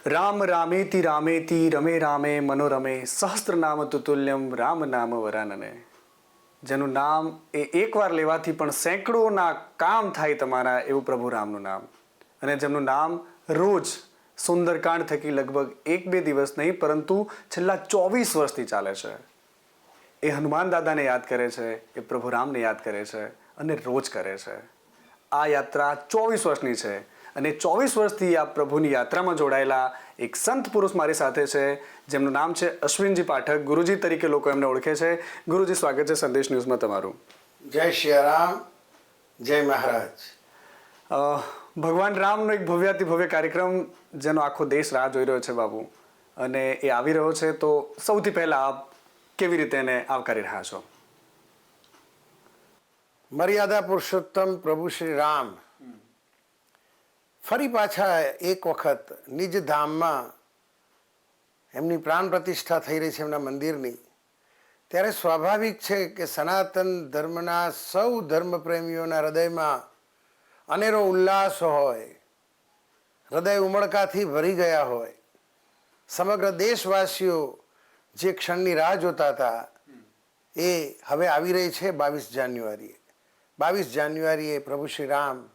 રામ રામેતિ રામેતિ રમે રામે મનોરમે સહસ્ત્રનામ તુતુલ્યમ રામ નામ વરાનને. જેનું નામ એ એકવાર લેવાથી પણ સેંકડોના કામ થાય તમારા, એવું પ્રભુ રામનું નામ. અને જેમનું નામ રોજ સુંદરકાંડ થકી લગભગ 1-2 દિવસ નહીં પરંતુ છેલ્લા 24 વર્ષથી ચાલે છે. એ હનુમાન દાદાને યાદ કરે છે, એ પ્રભુ રામને યાદ કરે છે અને રોજ કરે છે. આ યાત્રા 24 વર્ષની છે અને 24 વર્ષથી આ પ્રભુની યાત્રામાં જોડાયેલા એક સંત પુરુષ મારી સાથે છે, જેમનું નામ છે અશ્વિનજી પાઠક. ગુરુજી તરીકે લોકો એમને ઓળખે છે. ગુરુજી, સ્વાગત છે સંદેશ ન્યૂઝમાં તમારું. જય શ્રી રામ, જય મહારાજ. ભગવાન રામનો એક ભવ્યાતિ ભવ્ય કાર્યક્રમ જેનો આખો દેશ રાહ જોઈ રહ્યો છે બાબુ, અને એ આવી રહ્યો છે. તો સૌથી પહેલા આપ કેવી રીતે એને આવકારી રહ્યા છો? મર્યાદા પુરુષોત્તમ પ્રભુ શ્રી રામ ફરી પાછા એક વખત નિજ ધામમાં એમની પ્રાણ પ્રતિષ્ઠા થઈ રહી છે એમના મંદિરની, ત્યારે સ્વાભાવિક છે કે સનાતન ધર્મના સૌ ધર્મપ્રેમીઓના હૃદયમાં અનેરો ઉલ્લાસ હોય, હૃદય ઉમળકાથી ભરી ગયા હોય. સમગ્ર દેશવાસીઓ જે ક્ષણની રાહ જોતા હતા એ હવે આવી રહી છે 22 જાન્યુઆરીએ. 22 જાન્યુઆરીએ પ્રભુ શ્રી રામ,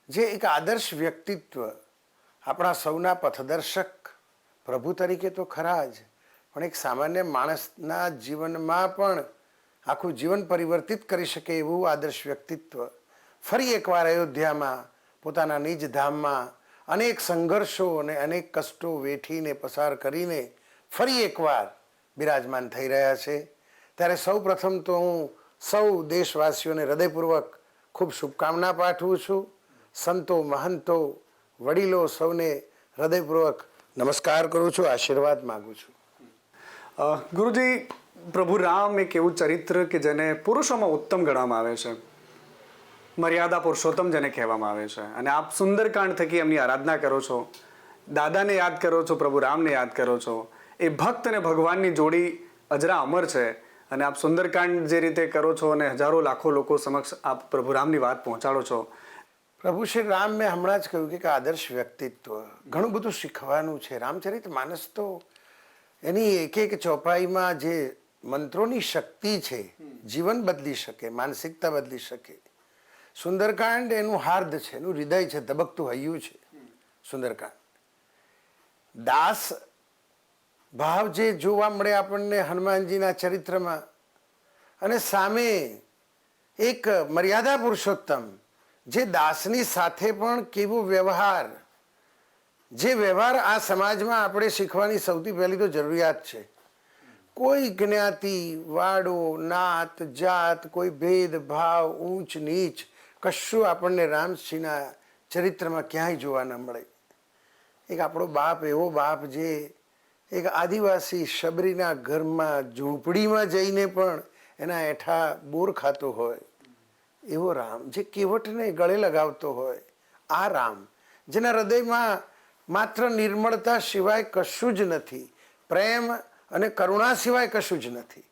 જે એક આદર્શ વ્યક્તિત્વ, આપણા સૌના પથદર્શક પ્રભુ તરીકે તો ખરા જ, પણ એક સામાન્ય માણસના જીવનમાં પણ આખું જીવન પરિવર્તિત કરી શકે એવું આદર્શ વ્યક્તિત્વ ફરી એકવાર અયોધ્યામાં પોતાના નિજ ધામમાં અનેક સંઘર્ષો અને અનેક કષ્ટો વેઠીને પસાર કરીને ફરી એકવાર બિરાજમાન થઈ રહ્યા છે. ત્યારે સૌ પ્રથમ તો હું સૌ દેશવાસીઓને હૃદયપૂર્વક ખૂબ શુભકામના પાઠવું છું. સંતો, મહંતો, વડીલો સૌને હૃદયપૂર્વક નમસ્કાર કરું છું, આશીર્વાદ માગું છું. ગુરુજી, પ્રભુ રામ એક એવું ચરિત્ર કે જેને પુરુષોમાં ઉત્તમ ગણવામાં આવે છે, મર્યાદા પુરુષોત્તમ જેને કહેવામાં આવે છે. અને આપ સુંદરકાંડ થકી એમની આરાધના કરો છો, દાદાને યાદ કરો છો, પ્રભુ રામને યાદ કરો છો. એ ભક્ત અને ભગવાનની જોડી અજરા અમર છે. અને આપ સુંદરકાંડ જે રીતે કરો છો અને હજારો લાખો લોકો સમક્ષ આપ પ્રભુ રામની વાત પહોંચાડો છો. પ્રભુ શ્રી રામ, મેં હમણાં જ કહ્યું કે આદર્શ વ્યક્તિત્વ, ઘણું બધું શીખવાનું છે. રામચરિત માનસ તો એની એક એક ચોપાઈમાં જે મંત્રોની શક્તિ છે, જીવન બદલી શકે, માનસિકતા બદલી શકે. સુંદરકાંડ એનું હાર્દ છે, એનું હૃદય છે, ધબકતું હૈયું છે સુંદરકાંડ. દાસ ભાવ જે જોવા મળે આપણને હનુમાનજીના ચરિત્રમાં, અને સામે એક મર્યાદા પુરુષોત્તમ જે દાસની સાથે પણ કેવો વ્યવહાર, જે વ્યવહાર આ સમાજમાં આપણે શીખવાની સૌથી પહેલી તો જરૂરિયાત છે. કોઈ જ્ઞાતિ, વાડો, નાત, જાત, કોઈ ભેદભાવ, ઊંચ નીચ કશું આપણને રામજીના ચરિત્રમાં ક્યાંય જોવા ન મળે. એક આપણો બાપ, એવો બાપ જે એક આદિવાસી શબરીના ઘરમાં ઝૂંપડીમાં જઈને પણ એના હેઠા બોર ખાતો હોય, એવો રામ જે કેવટને ગળે લગાવતો હોય. આ રામ જેના હૃદયમાં માત્ર નિર્મળતા સિવાય કશું જ નથી, પ્રેમ અને કરુણા સિવાય કશું જ નથી.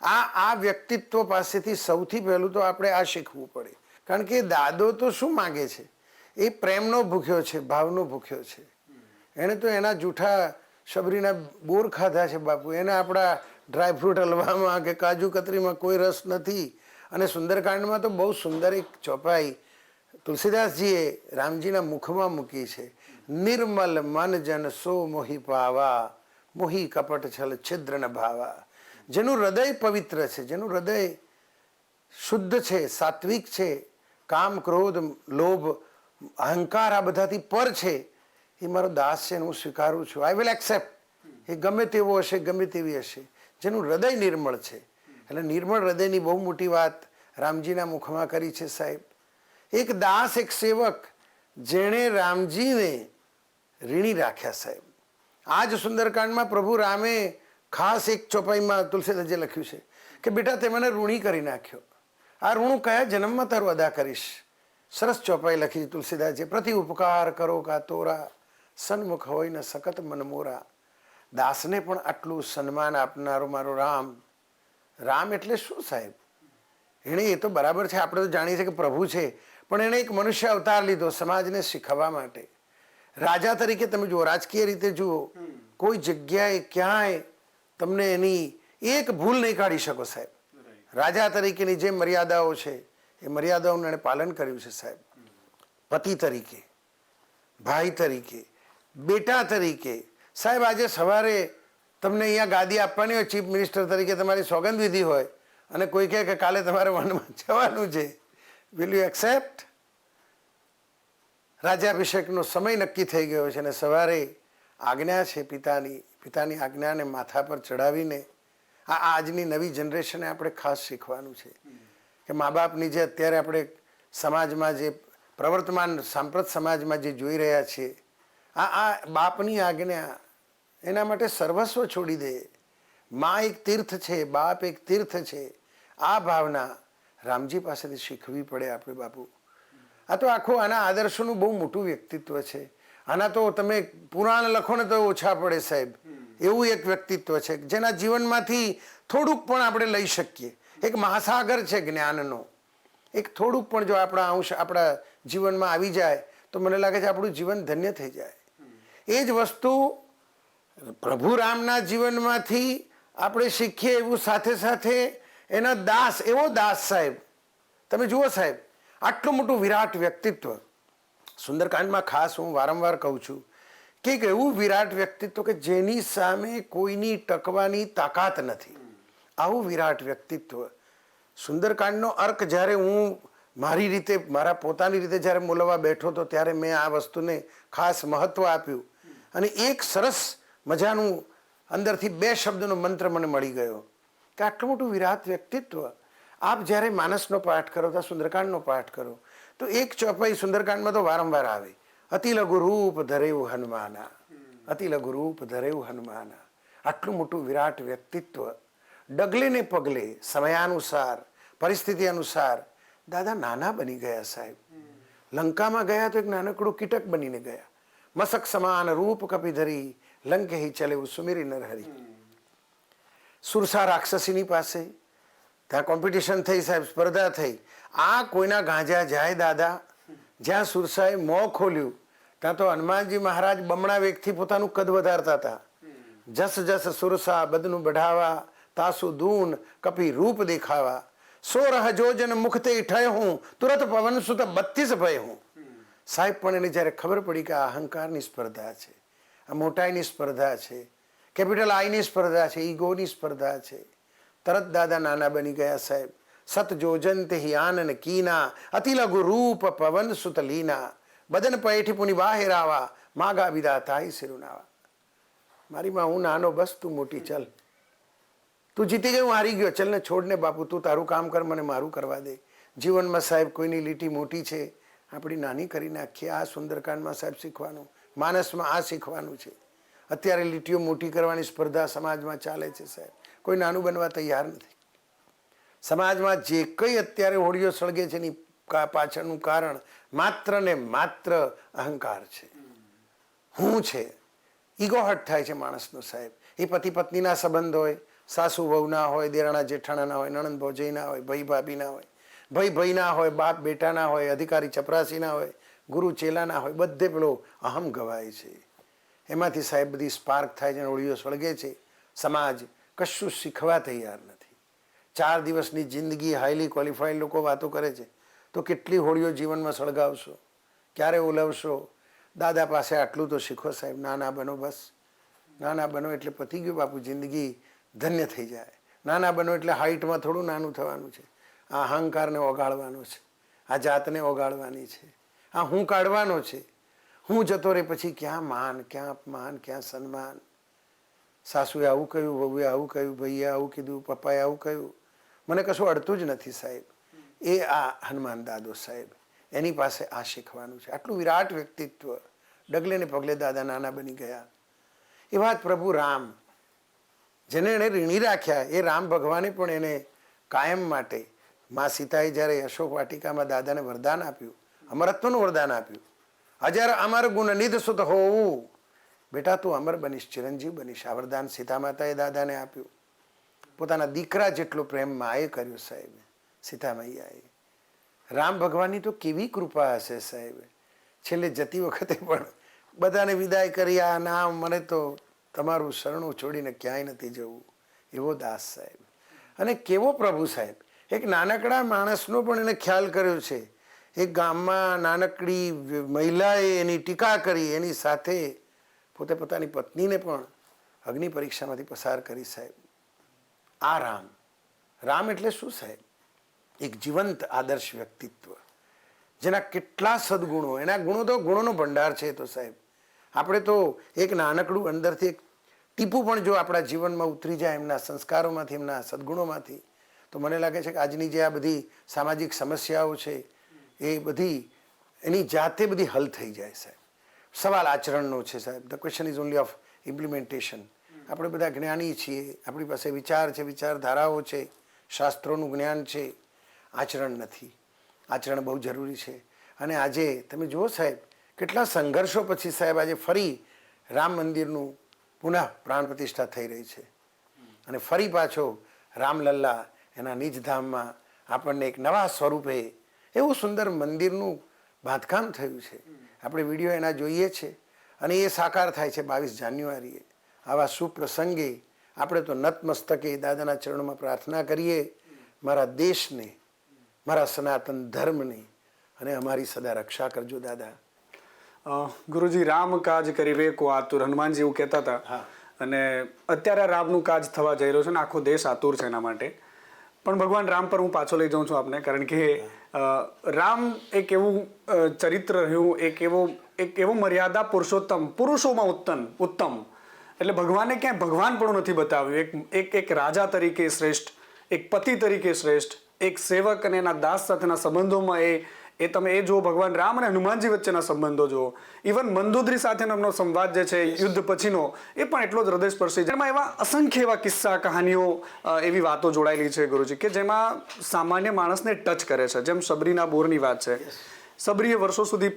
આ વ્યક્તિત્વ પાસેથી સૌથી પહેલું તો આપણે આ શીખવું પડે. કારણ કે દાદો તો શું માગે છે? એ પ્રેમનો ભૂખ્યો છે, ભાવનો ભૂખ્યો છે. એણે તો એના જૂઠા શબરીના બોર ખાધા છે બાપુ. એને આપણા ડ્રાયફ્રૂટ હલવામાં કે કાજુ કતરીમાં કોઈ રસ નથી. અને સુંદરકાંડમાં તો બહુ સુંદર એક ચોપાઈ તુલસીદાસજીએ રામજીના મુખમાં મૂકી છે. નિર્મલ મન જન સો મોહી પાવા, મોહી કપટ છલ છિદ્ર ન ભાવા. જેનું હૃદય પવિત્ર છે, જેનું હૃદય શુદ્ધ છે, સાત્વિક છે, કામ, ક્રોધ, લોભ, અહંકાર આ બધાથી પર છે, એ મારો દાસ છે, હું સ્વીકારું છું. I will accept. એ ગમે તેવો હશે, ગમે તેવી હશે, જેનું હૃદય નિર્મળ છે. એટલે નિર્મળ હૃદયની બહુ મોટી વાત રામજીના મુખમાં કરી છે સાહેબ. એક દાસ, એક સેવક, જેણે રામજીને ઋણી રાખ્યા સાહેબ. આ જ સુંદરકાંડમાં પ્રભુ રામે ખાસ એક ચોપાઈમાં તુલસીદાસજીએ લખ્યું છે કે બેટા તે મને ઋણી કરી નાખ્યો, આ ઋણું કયા જન્મમાં તારું અદા કરીશ. સરસ ચોપાઈ લખી તુલસીદાસજીએ. પ્રતિ ઉપકાર કરો કા તોરા, સન્મુખ હોય ને સખત મનમોરા. દાસને પણ આટલું સન્માન આપનારો મારો રામ. રામ એટલે શું સાહેબ? એણે એ તો બરાબર છે, આપણે તો જાણીએ છીએ કે પ્રભુ છે, પણ એણે એક મનુષ્ય અવતાર લીધો સમાજને શીખવવા માટે. રાજા તરીકે તમે જુઓ, રાજકીય રીતે જુઓ, કોઈ જગ્યાએ ક્યાંય તમને એની એક ભૂલ નહીં કાઢી શકો સાહેબ. રાજા તરીકેની જે મર્યાદાઓ છે એ મર્યાદાઓનું એણે પાલન કર્યું છે સાહેબ. પતિ તરીકે, ભાઈ તરીકે, બેટા તરીકે. સાહેબ આજે સવારે તમને અહીંયા ગાદી આપવાની હોય, ચીફ મિનિસ્ટર તરીકે તમારી સોગંદ વિધિ હોય, અને કોઈ કહે કે કાલે તમારે વનમાં જવાનું છે, વિલ યુ એક્સેપ્ટ? રાજ્યાભિષેકનો સમય નક્કી થઈ ગયો છે અને સવારે આજ્ઞા છે પિતાની આજ્ઞાને માથા પર ચડાવીને આજની નવી જનરેશને આપણે ખાસ શીખવાનું છે કે મા બાપની જે અત્યારે આપણે સમાજમાં જે પ્રવર્તમાન સાંપ્રત સમાજમાં જે જોઈ રહ્યા છીએ, આ બાપની આજ્ઞા, એના માટે સર્વસ્વ છોડી દે. મા એક તીર્થ છે, બાપ એક તીર્થ છે. આ ભાવના રામજી પાસેથી શીખવી પડે આપણે બાપુ. આ તો આખું આના આદર્શોનું બહુ મોટું વ્યક્તિત્વ છે. આના તો તમે પુરાણ લખો ને તો ઓછા પડે સાહેબ. એવું એક વ્યક્તિત્વ છે જેના જીવનમાંથી થોડુંક પણ આપણે લઈ શકીએ. એક મહાસાગર છે જ્ઞાનનો. એક થોડુંક પણ જો આપણા અંશ આપણા જીવનમાં આવી જાય તો મને લાગે છે આપણું જીવન ધન્ય થઈ જાય. એ જ વસ્તુ પ્રભુ રામના જીવનમાંથી આપણે શીખીએ એવું સાથે સાથે એના દાસ, એવો દાસ સાહેબ. તમે જુઓ સાહેબ, આટલું મોટું વિરાટ વ્યક્તિત્વ. સુંદરકાંડમાં ખાસ હું વારંવાર કહું છું કે એક એવું વિરાટ વ્યક્તિત્વ કે જેની સામે કોઈની ટકવાની તાકાત નથી. આવું વિરાટ વ્યક્તિત્વ. સુંદરકાંડનો અર્ક જ્યારે હું મારી રીતે, મારા પોતાની રીતે જ્યારે બોલવા બેઠો હતો ત્યારે મેં આ વસ્તુને ખાસ મહત્વ આપ્યું. અને એક સરસ મજાનું અંદરથી 2 શબ્દનો મંત્ર મને મળી ગયો કે આટલું મોટું વિરાટ વ્યક્તિત્વ. આપ જ્યારે માનસનો પાઠ કરો તો સુંદરકાંડનો પાઠ કરો તો એક ચોપાઈ સુંદરકાંડમાં તો વારંવાર આવે, અતિ લઘુ રૂપ ધરેવું હનુમાના, અતિ લઘુ રૂપ ધરેવું હનુમાના. આટલું મોટું વિરાટ વ્યક્તિત્વ. ડગલે ને પગલે સમયાનુસાર, પરિસ્થિતિ અનુસાર દાદા નાના બની ગયા સાહેબ. લંકામાં ગયા તો એક નાનકડું કીટક બનીને ગયા. મસક સમાન રૂપ કપિધરી લંકે હી ચલે સુમિરી નરહરી. સુરસા રાક્ષસીની પાસે ત્યાં કોમ્પિટિશન થઈ સાહેબ, સ્પર્ધા થઈ. આ કોઈના ગાંજા જાય દાદા. જ્યાં સુરસાએ મોં ખોલ્યું ત્યાં તો હનુમાનજી મહારાજ બમણા વેગથી પોતાનું કદ વધારતા હતા. જસ જસ સુરસા બદનું બઢાવા, તાસુ દૂન કપી રૂપ દેખાવા. 16 જોજન મુખતે ઠય હું, તુરત પવન સુત 32 ભય હું. સાહેબ પણ એને જ્યારે ખબર પડી કે આ અહંકારની સ્પર્ધા છે, આ મોટાઈની સ્પર્ધા છે, કેપિટલ આઈની સ્પર્ધા છે, ઈગોની સ્પર્ધા છે, તરત દાદા નાના બની ગયા સાહેબ. સત જોજન તે આનન કીના, અતિ લઘુ રૂપ પવન સુત લીના. બદન પૈઠી પુની બાહેરાવા, માગા વિદા તાઈ સિરુનાવા. મારી માં હું નાનો, બસ તું મોટી, ચલ તું જીતી ગઈ, હું હારી ગયો, ચલ ને છોડ ને બાપુ, તું તારું કામ કર, મને મારું કરવા દે. જીવનમાં સાહેબ કોઈની લીટી મોટી છે આપણી નાની કરી નાખીએ. આ સુંદરકાંડમાં સાહેબ શીખવાનું, માનસમાં આ શીખવાનું છે. અત્યારે લીટીઓ મોટી કરવાની સ્પર્ધા સમાજમાં ચાલે છે સાહેબ. કોઈ નાનું બનવા તૈયાર નથી. સમાજમાં જે કંઈ અત્યારે હોળીઓ સળગે છે એની પાછળનું કારણ માત્ર ને માત્ર અહંકાર છે, હું છે. ઈગો હટ થાય છે માણસનો સાહેબ. એ પતિ પત્નીના સંબંધ હોય, સાસુ વહુના હોય, દેરાણા જેઠાણાના હોય, નણંદ ભોજઈના હોય, ભાઈ ભાભીના હોય, ભાઈ ભાઈના હોય, બાપ બેટાના હોય, અધિકારી ચપરાસીના હોય, ગુરુ ચેલાના હોય, બધે પેલો અહમ ગવાય છે. એમાંથી સાહેબ બધી સ્પાર્ક થાય છે, હોળીઓ સળગે છે. સમાજ કશું શીખવા તૈયાર નથી. 4 દિવસની જિંદગી હાઈલી ક્વોલિફાઈડ લોકો વાતો કરે છે, તો કેટલી હોળીઓ જીવનમાં સળગાવશો, ક્યારે ઓલવશો? દાદા પાસે આટલું તો શીખો સાહેબ. નાના બનો, બસ નાના બનો એટલે પતી ગયું બાપુ, જિંદગી ધન્ય થઈ જાય. નાના બનો એટલે હાઈટમાં થોડું નાનું થવાનું છે. આ અહંકારને ઓગાળવાનો છે, આ જાતને ઓગાળવાની છે, આ હું કાઢવાનો છે. હું જતો રહે પછી ક્યાં માન, ક્યાં અપમાન, ક્યાં સન્માન. સાસુએ આવું કહ્યું, વહુએ આવું કહ્યું, ભાઈએ આવું કીધું, પપ્પાએ આવું કહ્યું, મને કશું અડતું જ નથી સાહેબ. એ આ હનુમાન દાદો સાહેબ, એની પાસે આ શીખવાનું છે. આટલું વિરાટ વ્યક્તિત્વ. ડગલે ને પગલે દાદા નાના બની ગયા. એવા જ પ્રભુ રામ, જેને એણે ઋણી રાખ્યા, એ રામ ભગવાને પણ એને કાયમ માટે, મા સીતાએ જ્યારે અશોક વાટિકામાં દાદાને વરદાન આપ્યું, અમરત્વનું વરદાન આપ્યું, અજર અમર ગુણ નિધ સુત હોવું, બેટા તું અમર બનીશ, ચિરંજીવ બનીશ. આ વરદાન સીતા માતાએ દાદાને આપ્યું. પોતાના દીકરા જેટલો પ્રેમ માએ કર્યો સાહેબ, સીતા મૈયાએ. રામ ભગવાનની તો કેવી કૃપા હશે સાહેબ. છેલ્લે જતી વખતે પણ બધાને વિદાય કરી આ નામ મને તો તમારું શરણું છોડીને ક્યાંય નથી જવું, એવો દાસ સાહેબ. અને કેવો પ્રભુ સાહેબ, એક નાનકડા માણસનો પણ એને ખ્યાલ કર્યો છે. એક ગામમાં નાનકડી મહિલાએ એની ટીકા કરી, એની સાથે પોતે પોતાની પત્નીને પણ અગ્નિ પરીક્ષામાંથી પસાર કરી સાહેબ. આ રામ, રામ એટલે શું સાહેબ? એક જીવંત આદર્શ વ્યક્તિત્વ, જેના કેટલા સદગુણો, એના ગુણો તો ગુણોનો ભંડાર છે. તો સાહેબ આપણે તો એક નાનકડું અંદરથી એક ટીપું પણ જો આપણા જીવનમાં ઉતરી જાય એમના સંસ્કારોમાંથી, એમના સદગુણોમાંથી, તો મને લાગે છે કે આજની જે આ બધી સામાજિક સમસ્યાઓ છે એ બધી એની જાતે બધી હલ થઈ જાય સાહેબ. સવાલ આચરણનો છે સાહેબ. The question is only of implementation. આપણે બધા જ્ઞાની છીએ, આપણી પાસે વિચાર છે, વિચારધારાઓ છે, શાસ્ત્રોનું જ્ઞાન છે, આચરણ નથી. આચરણ બહુ જરૂરી છે. અને આજે તમે જુઓ સાહેબ, કેટલા સંઘર્ષો પછી સાહેબ આજે ફરી રામ મંદિરનું પુનઃ પ્રાણ પ્રતિષ્ઠા થઈ રહી છે. અને ફરી પાછો રામલલ્લા એના નિજધામમાં આપણને એક નવા સ્વરૂપે એવું સુંદર મંદિરનું બાંધકામ થયું છે. આપણે વિડીયો એના જોઈએ છે અને એ સાકાર થાય છે 22 જાન્યુઆરીએ. આવા સુપ્રસંગે આપણે તો નતમસ્તકે દાદાના ચરણોમાં પ્રાર્થના કરીએ, મારા દેશને, મારા સનાતન ધર્મને અને અમારી સદા રક્ષા કરજો દાદા. ગુરુજી, રામ કાજ કરીવે કો આતુર, હનુમાનજી એવું કહેતા હતા. અને અત્યારે રામનું કાજ થવા જઈ રહ્યો છે ને આખો દેશ આતુર છે એના માટે. પણ ભગવાન રામ પર હું પાછો લઈ જાઉં છું આપને, કારણ કે રામ એક એવું ચરિત્ર રહ્યું, એક એવો મર્યાદા પુરુષોત્તમ, પુરુષોમાં ઉત્તમ. એટલે ભગવાને ક્યાંય ભગવાન પણ નથી બતાવ્યું. એક રાજા તરીકે શ્રેષ્ઠ, એક પતિ તરીકે શ્રેષ્ઠ, એક સેવક અને એના દાસ સાથેના સંબંધોમાં એ તમે એ જુઓ, ભગવાન રામ અને હનુમાનજી વચ્ચેના સંબંધો જુઓ, ઇવન મંદોદરી સાથેનો એમનો સંવાદ જે છે યુદ્ધ પછીનો, એ પણ એટલો જ હૃદયસ્પર્શી. જેમાં એવા અસંખ્ય એવા કિસ્સા, કહાનીઓ, એવી વાતો જોડાયેલી છે ગુરુજી, કે જેમાં સામાન્ય માણસને ટચ કરે છે. જેમ સબરીના બોરની વાત છે. સબરીએ વર્ષો સુધી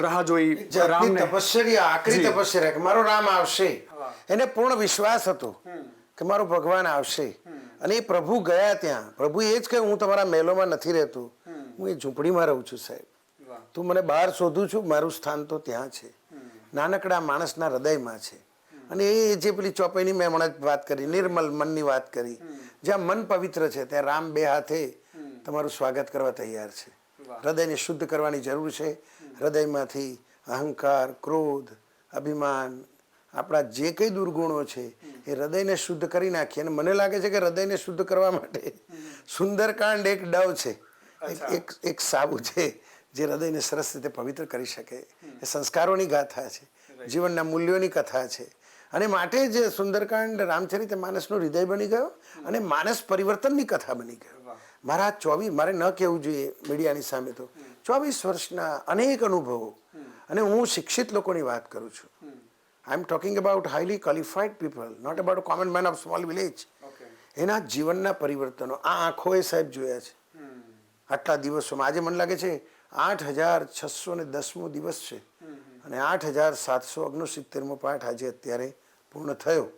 રાહ જોઈ રામને, તપશ્ચર્યા, આકરી તપશ્ચર્યા કે મારો રામ આવશે. એને પૂર્ણ વિશ્વાસ હતો કે મારો ભગવાન આવશે. અને એ પ્રભુ ગયા ત્યાં. પ્રભુ એ જ કહે, હું તમારા મહેલોમાં નથી રહેતો, હું એ ઝૂંપડીમાં રહું છું સાહેબ. તું મને બહાર શોધું છું, મારું સ્થાન તો ત્યાં છે, નાનકડા માણસના હૃદયમાં છે. અને એ જે પેલી ચોપાઈની મેં હમણાં જ વાત કરી, નિર્મલ મનની વાત કરી, જ્યાં મન પવિત્ર છે ત્યાં રામ બે હાથે તમારું સ્વાગત કરવા તૈયાર છે. હૃદયને શુદ્ધ કરવાની જરૂર છે. હૃદયમાંથી અહંકાર, ક્રોધ, અભિમાન, આપણા જે કંઈ દુર્ગુણો છે એ હૃદયને શુદ્ધ કરી નાખીએ. અને મને લાગે છે કે હૃદયને શુદ્ધ કરવા માટે સુંદરકાંડ એક ડવ છે, એક સાબુ છે જે હૃદયને સરસ રીતે પવિત્ર કરી શકે. એ સંસ્કારોની ગાથા છે, જીવનના મૂલ્યોની કથા છે. અને માટે જ સુંદરકાંડ રામચરિત માનસનું હૃદય બની ગયો અને માનસ પરિવર્તનની કથા બની ગયો. મારા 24, મારે ન કહેવું જોઈએ મીડિયાની સામે, તો 24 વર્ષના અનેક અનુભવો, અને હું શિક્ષિત લોકોની વાત કરું છું. I am talking about highly qualified people, not about common man of small village. એના જીવનના પરિવર્તનો આ આંખોએ સાહેબ જોયા છે આટલા દિવસોમાં. આજે મને લાગે છે 8610મો દિવસ છે અને 8769મો પાઠ આજે અત્યારે પૂર્ણ થયો.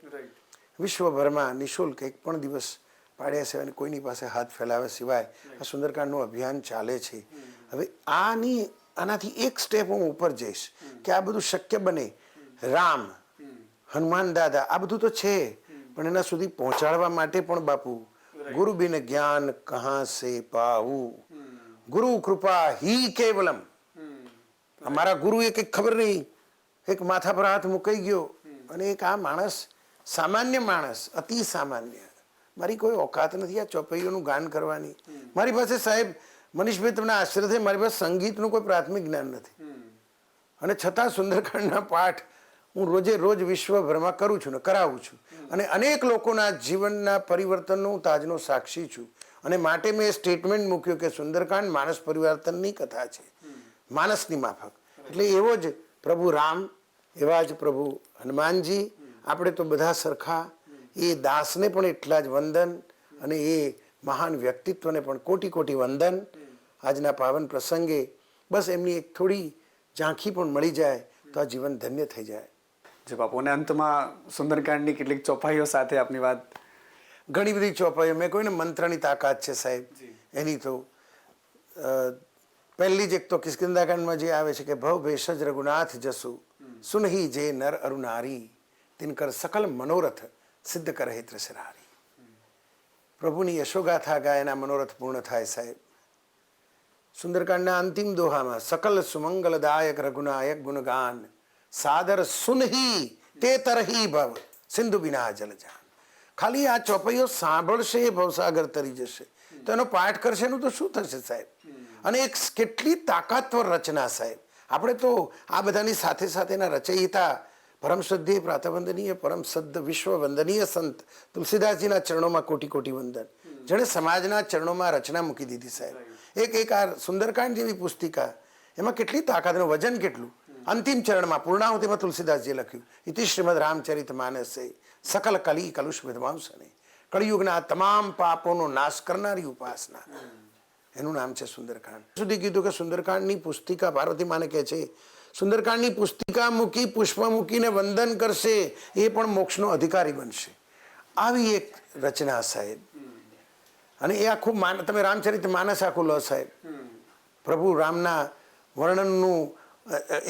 વિશ્વભરમાં નિઃશુલ્ક એક પણ દિવસ પાડ્યા સિવાય કોઈની પાસે હાથ ફેલાવ્યા સિવાય આ સુંદરકાંડનું અભિયાન ચાલે છે. હવે આનાથી એક સ્ટેપ હું ઉપર જઈશ કે આ બધું શક્ય બને. રામ, હનુમાન દાદા, આ બધું તો છે, પણ એના સુધી પહોંચાડવા માટે પણ બાપુ, ગુરુ બિન જ્ઞાન કહા સે પાઉ, ગુરુ કૃપા હી કેવલમ. અમારા ગુરુ એ કંઈક ખબર નહીં, એક માથા પર હાથ મુકાઈ ગયો અને એક આ માણસ, સામાન્ય માણસ, અતિ સામાન્ય, મારી કોઈ ઓકાત નથી આ ચોપૈયોનું ગાન કરવાની. મારી પાસે સાહેબ, મનીષભાઈ તમને આશ્ચર્ય થાય, મારી પાસે સંગીતનું કોઈ પ્રાથમિક જ્ઞાન નથી, અને છતાં સુંદરકાંડના પાઠ હું રોજે રોજ વિશ્વભરમાં કરું છું ને કરાવું છું. અને અનેક લોકોના જીવનના પરિવર્તનનો હું તાજનો સાક્ષી છું. અને માટે મેં એ સ્ટેટમેન્ટ મૂક્યું કે સુંદરકાંડ માનસ પરિવર્તનની કથા છે, માનસની માફક. એટલે એવો જ પ્રભુ રામ, એવા જ પ્રભુ હનુમાનજી, આપણે તો બધા સરખા. એ દાસને પણ એટલા જ વંદન, અને એ મહાન વ્યક્તિત્વને પણ કોટી કોટી વંદન. આજના પાવન પ્રસંગે બસ એમની એક થોડી ઝાંખી પણ મળી જાય તો આ જીવન ધન્ય થઈ જાય. જે બાપુ, અને અંતમાં સુંદરકાંડની કેટલીક ચોપાઈઓ સાથે આપની વાત. ઘણી બધી ચોપાઈઓ, મેં કોઈને મંત્રની તાકાત છે સાહેબ એની. તો પહેલી જ એક તો કિષ્કિંધાકાંડમાં જે આવે છે કે ભવ ભેષજ રઘુનાથ જસુ, સુનહી જે નર અરુ નારી તિનકર સકલ મનોરથ સિદ્ધ કરે ત્રિસરારી. પ્રભુની યશોગાથા ગાયના મનોરથ પૂર્ણ થાય સાહેબ. સુંદરકાંડના અંતિમ દોહામાં સકલ સુમંગલદાયક રઘુનાયક ગુણગાન સાદર સુનહી તે તરહી ભવ સિંધુ બિના જલજાન. ખાલી આ ચોપૈયો સાંભળશે એ ભવસાગર તરી જશે. તો એનો પાઠ કરશે એનું તો શું થશે સાહેબ? અને એક કેટલી તાકાતવર રચના સાહેબ. આપણે તો આ બધાની સાથે સાથેના રચયિતા પરમ શ્રદ્ધેય પ્રાતવંદનીય પરમ સદ્ધ વિશ્વ વંદનીય સંત તુલસીદાસજીના ચરણોમાં કોટી કોટી વંદન. જેણે સમાજના ચરણોમાં રચના મૂકી દીધી સાહેબ. એક આ સુંદરકાંડ જેવી પુસ્તિકા એમાં કેટલી તાકાતનું વજન કેટલું. અંતિમ ચરણમાં પૂર્ણાહુતિમાં તુલસીદાસજીએ લખ્યું ઇતિ શ્રીમદ રામચરિત માનસે સકલ કલી કલુષ વિધ્વાંસને. કળિયુગના તમામ પાપોનો નાશ કરનારી ઉપાસના. એનું નામ છે સુંદરકાંડ. સુધી કીધું કે સુંદરકાંડની પુસ્તિકા પાર્વતી માને કહે છે સુંદરકાંડની પુસ્તિકા મૂકી પુષ્પ મૂકીને વંદન કરશે એ પણ મોક્ષનો અધિકારી બનશે. આવી એક રચના સાહેબ. અને એ આખું તમે રામચરિત માનસ આખું લો સાહેબ. પ્રભુ રામના વર્ણનનું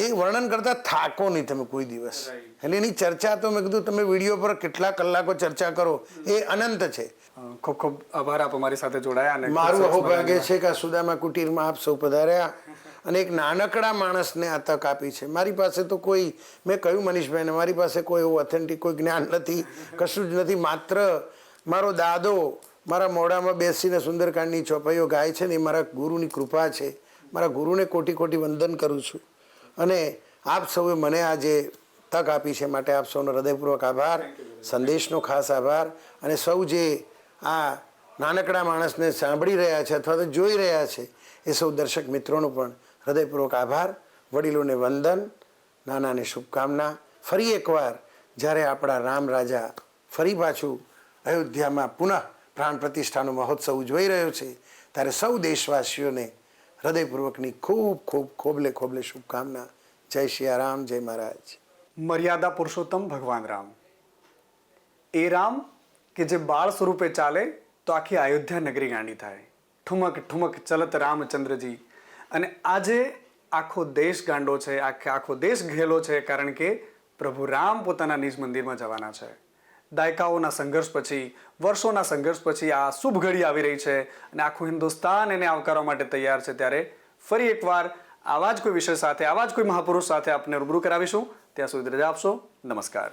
એ વર્ણન કરતા થાકો નહીં તમે કોઈ દિવસ. એટલે એની ચર્ચા તો મેં કીધું તમે વિડીયો પર કેટલા કલાકો ચર્ચા કરો એ અનંત છે. ખૂબ ખૂબ આભાર આપ અમારી સાથે જોડાયા. અને મારું અહોભાગ્ય છે કે આ સુદામા કુટીરમાં આપ સૌ પધાર્યા અને એક નાનકડા માણસને આ તક આપી છે. મારી પાસે તો કોઈ મેં કહ્યું મનીષભાઈને મારી પાસે કોઈ એવું ઓથેન્ટિક કોઈ જ્ઞાન નથી, કશું જ નથી. માત્ર મારો દાદો મારા મોઢામાં બેસીને સુંદરકાંડની ચોપાઈઓ ગાય છે ને એ મારા ગુરુની કૃપા છે. મારા ગુરુને કોટી કોટી વંદન કરું છું. અને આપ સૌએ મને આ જે તક આપી છે માટે આપ સૌનો હૃદયપૂર્વક આભાર. સંદેશનો ખાસ આભાર. અને સૌ જે આ નાનકડા માણસને સાંભળી રહ્યા છે અથવા તો જોઈ રહ્યા છે એ સૌ દર્શક મિત્રોનો પણ હૃદયપૂર્વક આભાર. વડીલોને વંદન, નાનાને શુભકામના. ફરી એકવાર જ્યારે આપણા રામ રાજા ફરી પાછું અયોધ્યામાં પુનઃ પ્રાણ પ્રતિષ્ઠાનો મહોત્સવ ઉજવાઈ રહ્યો છે ત્યારે સૌ દેશવાસીઓને હૃદયપૂર્વકની ખૂબ ખૂબ ખોબલે ખોબલે શુભકામના. જય સિયારામ, જય મહારાજ. મર્યાદા પુરુષોત્તમ ભગવાન રામ એ રામ કે જે બાળ સ્વરૂપે ચાલે તો આખી અયોધ્યા નગરી ગાંડી થાય. ઠુમક ઠુમક ચલત રામચંદ્રજી. અને આજે આખો દેશ ગાંડો છે, આખો દેશ ઘેલો છે કારણ કે પ્રભુ રામ પોતાના નિજ મંદિરમાં જવાના છે. દાયકાઓના સંઘર્ષ પછી, વર્ષોના સંઘર્ષ પછી આ શુભ ઘડી આવી રહી છે અને આખું હિન્દુસ્તાન એને આવકારવા માટે તૈયાર છે. ત્યારે ફરી એકવાર આવા જ કોઈ વિષય સાથે, આવા જ કોઈ મહાપુરુષ સાથે આપને રૂબરૂ કરાવીશું. ત્યાં સુધી રજા આપશો. નમસ્કાર.